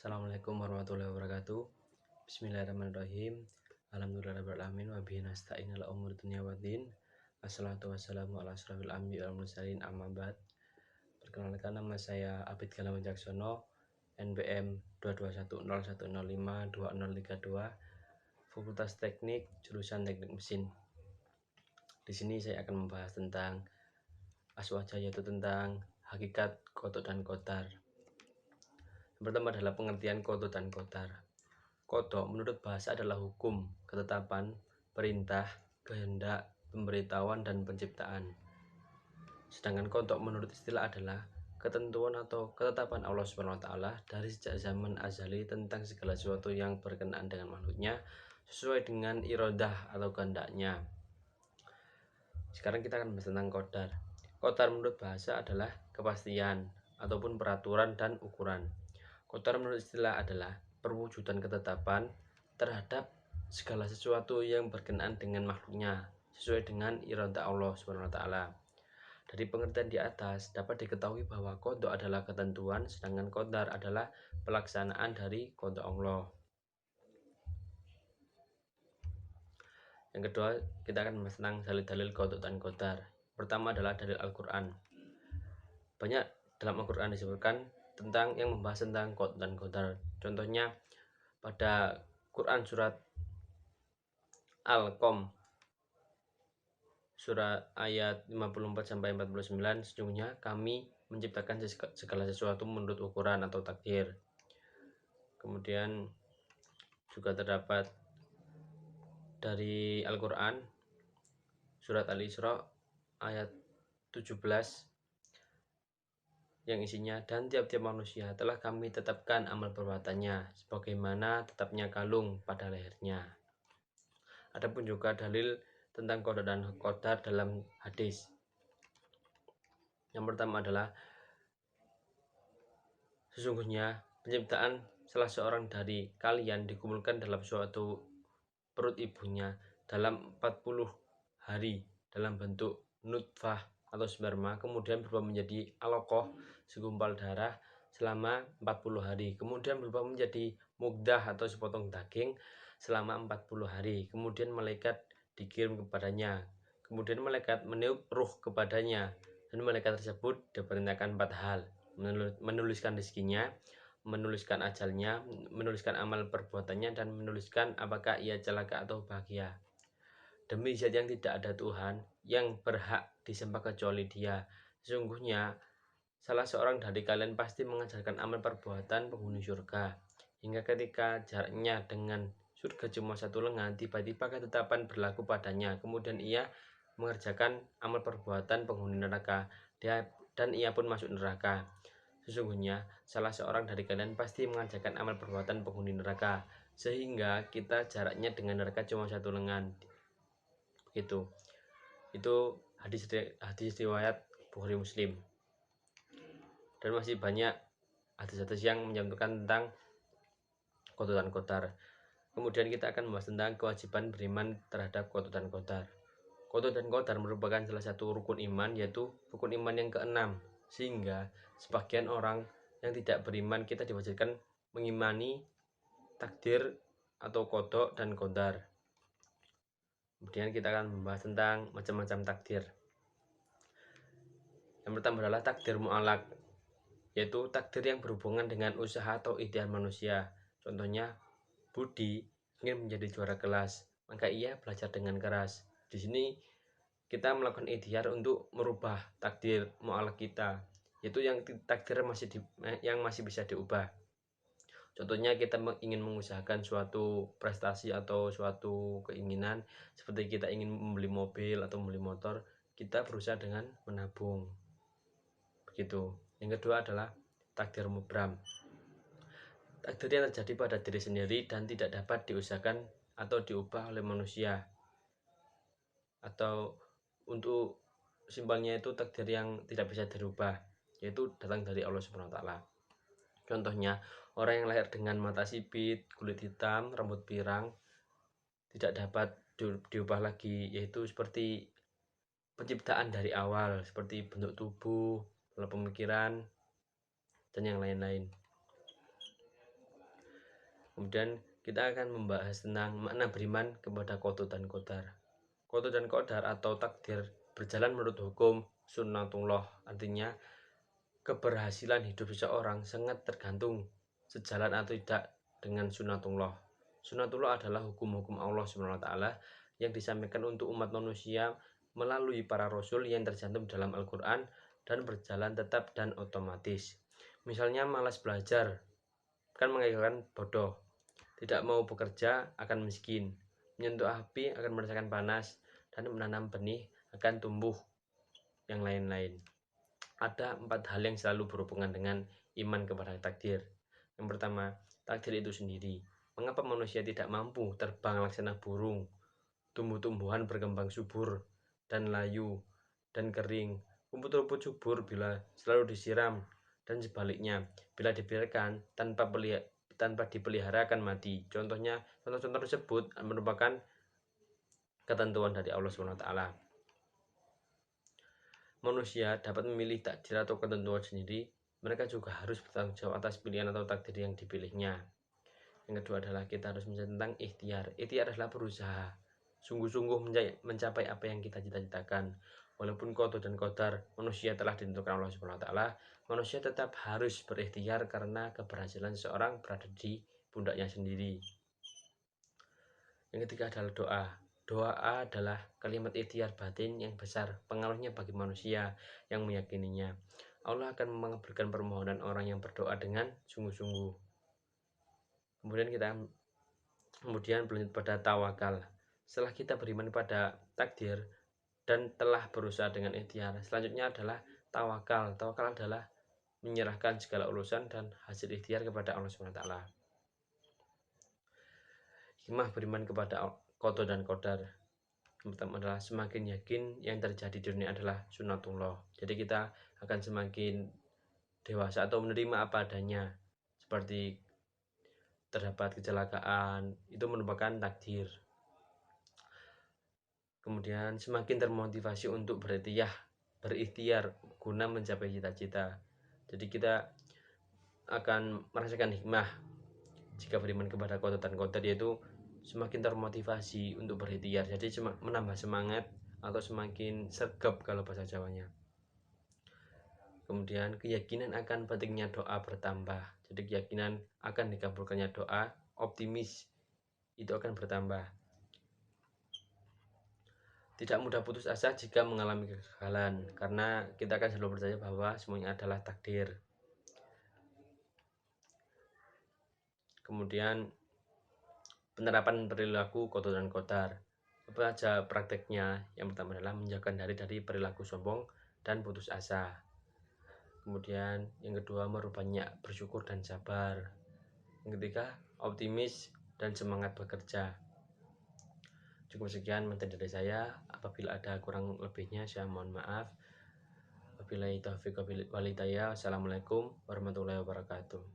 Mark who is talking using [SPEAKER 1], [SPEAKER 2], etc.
[SPEAKER 1] Assalamualaikum warahmatullahi wabarakatuh. Bismillahirrahmanirrahim. Alhamdulillahirrahmanirrahim. Wa bihi nasta'in ala umuri dunya waddin. Assalatu wassalamu ala asrofil anbiya'i wal mursalin, amma ba'd. Perkenalkan, nama saya Abid Galang Wijaksono, NPM 22101052032, Fakultas Teknik, jurusan Teknik Mesin. Di sini saya akan membahas tentang aswaja, yaitu tentang hakikat qodok dan qadar. Yang pertama adalah pengertian qodok dan qadar. Qodok menurut bahasa adalah hukum, ketetapan, perintah, kehendak, pemberitahuan, dan penciptaan. Sedangkan qodok menurut istilah adalah ketentuan atau ketetapan Allah SWT dari sejak zaman azali tentang segala sesuatu yang berkenaan dengan makhluknya sesuai dengan iradah atau kehendaknya. Sekarang kita akan bahas tentang qadar. Qadar menurut bahasa adalah kepastian ataupun peraturan dan ukuran. Qadar menurut istilah adalah perwujudan ketetapan terhadap segala sesuatu yang berkenaan dengan makhluknya sesuai dengan iradah Allah SWT. Dari pengertian di atas dapat diketahui bahwa qadar adalah ketentuan, sedangkan qadar adalah pelaksanaan dari qadar Allah. Yang kedua, kita akan membahas tentang dalil-dalil qadar dan qadar. Pertama adalah dalil Al-Quran. Banyak dalam Al-Quran disebutkan tentang yang membahas tentang qadar dan qadar. Contohnya pada Quran surat Al-Qom surat ayat 54 sampai 49, sesungguhnya kami menciptakan segala sesuatu menurut ukuran atau takdir. Kemudian juga terdapat dari Al-Quran surat Al-Isra ayat 17 yang isinya, dan tiap-tiap manusia telah kami tetapkan amal perbuatannya sebagaimana tetapnya kalung pada lehernya. Adapun juga dalil tentang qadar dan qadar dalam hadis. Yang pertama adalah sesungguhnya penciptaan salah seorang dari kalian dikumpulkan dalam suatu perut ibunya dalam 40 hari dalam bentuk nutfah atau sperma, kemudian berubah menjadi alaqah, segumpal darah selama 40 hari, kemudian berubah menjadi mugdah atau sepotong daging selama 40 hari, kemudian malaikat dikirim kepadanya, kemudian malaikat meniup ruh kepadanya, dan malaikat tersebut diperintahkan 4 hal: menuliskan rezekinya, menuliskan ajalnya, menuliskan amal perbuatannya, dan menuliskan apakah ia celaka atau bahagia. Demi zat yang tidak ada Tuhan yang berhak disembah kecuali Dia, sesungguhnya salah seorang dari kalian pasti mengajarkan amal perbuatan penghuni surga, hingga ketika jaraknya dengan surga cuma satu lengan, tiba-tiba ketetapan berlaku padanya, kemudian ia mengerjakan amal perbuatan penghuni neraka, dan ia pun masuk neraka. Sesungguhnya salah seorang dari kalian pasti mengerjakan amal perbuatan penghuni neraka, sehingga kita jaraknya dengan neraka cuma satu lengan. Begitu. Itu hadis riwayat Bukhari Muslim. Dan masih banyak hadis-hadis yang mencontohkan tentang qadar dan qadar. Kemudian kita akan membahas tentang kewajiban beriman terhadap qadar dan qadar. Qadar dan qadar merupakan salah satu rukun iman, yaitu rukun iman yang keenam, sehingga sebagian orang yang tidak beriman kita diwajibkan mengimani takdir atau qadar dan qadar. Kemudian kita akan membahas tentang macam-macam takdir. Yang pertama adalah takdir mu'alaq, yaitu takdir yang berhubungan dengan usaha atau ikhtiar manusia. Contohnya, Budi ingin menjadi juara kelas, maka ia belajar dengan keras. Di sini kita melakukan ikhtiar untuk merubah takdir mu'alaq kita, yaitu yang takdir yang masih bisa diubah. Contohnya kita ingin mengusahakan suatu prestasi atau suatu keinginan, seperti kita ingin membeli mobil atau membeli motor, kita berusaha dengan menabung. Begitu. Yang kedua adalah takdir mubram. Takdir yang terjadi pada diri sendiri dan tidak dapat diusahakan atau diubah oleh manusia. Atau untuk simpelnya itu takdir yang tidak bisa dirubah, yaitu datang dari Allah SWT. Contohnya, orang yang lahir dengan mata sipit, kulit hitam, rambut pirang, tidak dapat diubah lagi, yaitu seperti penciptaan dari awal, seperti bentuk tubuh, pola pemikiran, dan yang lain-lain. Kemudian kita akan membahas tentang makna beriman kepada qada dan qadar. Qada dan qadar atau takdir berjalan menurut hukum sunnatullah, artinya keberhasilan hidup seseorang sangat tergantung sejalan atau tidak dengan sunnatullah. Sunnatullah adalah hukum-hukum Allah SWT yang disampaikan untuk umat manusia melalui para rasul yang tercantum dalam Al-Quran dan berjalan tetap dan otomatis. Misalnya malas belajar kan mengakibatkan bodoh, tidak mau bekerja akan miskin, menyentuh api akan merasakan panas, dan menanam benih akan tumbuh yang lain-lain. Ada 4 hal yang selalu berhubungan dengan iman kepada takdir. Yang pertama, takdir itu sendiri. Mengapa manusia tidak mampu terbang laksana burung, tumbuh-tumbuhan berkembang subur dan layu dan kering, rumput-rumput subur bila selalu disiram, dan sebaliknya bila dibiarkan tanpa dipelihara akan mati. Contoh-contoh tersebut merupakan ketentuan dari Allah SWT. Manusia dapat memilih takdir atau ketentuan sendiri, mereka juga harus bertanggung jawab atas pilihan atau takdir yang dipilihnya. Yang kedua adalah kita harus mencari tentang ikhtiar. Ikhtiar adalah berusaha sungguh-sungguh mencapai apa yang kita cita-citakan. Walaupun qada dan qadar manusia telah ditentukan Allah SWT, manusia tetap harus berikhtiar karena keberhasilan seseorang berada di pundaknya sendiri. Yang ketiga adalah doa. Doa adalah kalimat ikhtiar batin yang besar pengaruhnya bagi manusia yang meyakininya. Allah akan mengabulkan permohonan orang yang berdoa dengan sungguh-sungguh. Kemudian berlanjut pada tawakal. Setelah kita beriman pada takdir dan telah berusaha dengan ikhtiar, selanjutnya adalah tawakal. Tawakal adalah menyerahkan segala urusan dan hasil ikhtiar kepada Allah SWT. Hikmah beriman kepada qada dan qadar. Yang pertama adalah semakin yakin yang terjadi di dunia adalah sunnatullah. Jadi kita akan semakin dewasa atau menerima apa adanya. Seperti terdapat kecelakaan, itu merupakan takdir. Kemudian semakin termotivasi untuk berikhtiar guna mencapai cita-cita. Jadi kita akan merasakan hikmah jika beriman kepada qada dan qadar, yaitu semakin termotivasi untuk berikhtiar, jadi menambah semangat atau semakin sergap kalau bahasa Jawanya. Kemudian keyakinan akan pentingnya doa bertambah, jadi keyakinan akan dikabulkannya doa, optimis itu akan bertambah. Tidak mudah putus asa jika mengalami kegagalan, karena kita akan selalu percaya bahwa semuanya adalah takdir. Kemudian penerapan perilaku qada dan qadar. Apa saja prakteknya? Yang pertama adalah menjauhkan dari perilaku sombong dan putus asa. Kemudian yang kedua merubahnya bersyukur dan sabar. Yang ketiga optimis dan semangat bekerja. Cukup sekian materi dari saya. Apabila ada kurang lebihnya saya mohon maaf. Wabillahi taufiq wal hidayah. Assalamualaikum warahmatullahi wabarakatuh.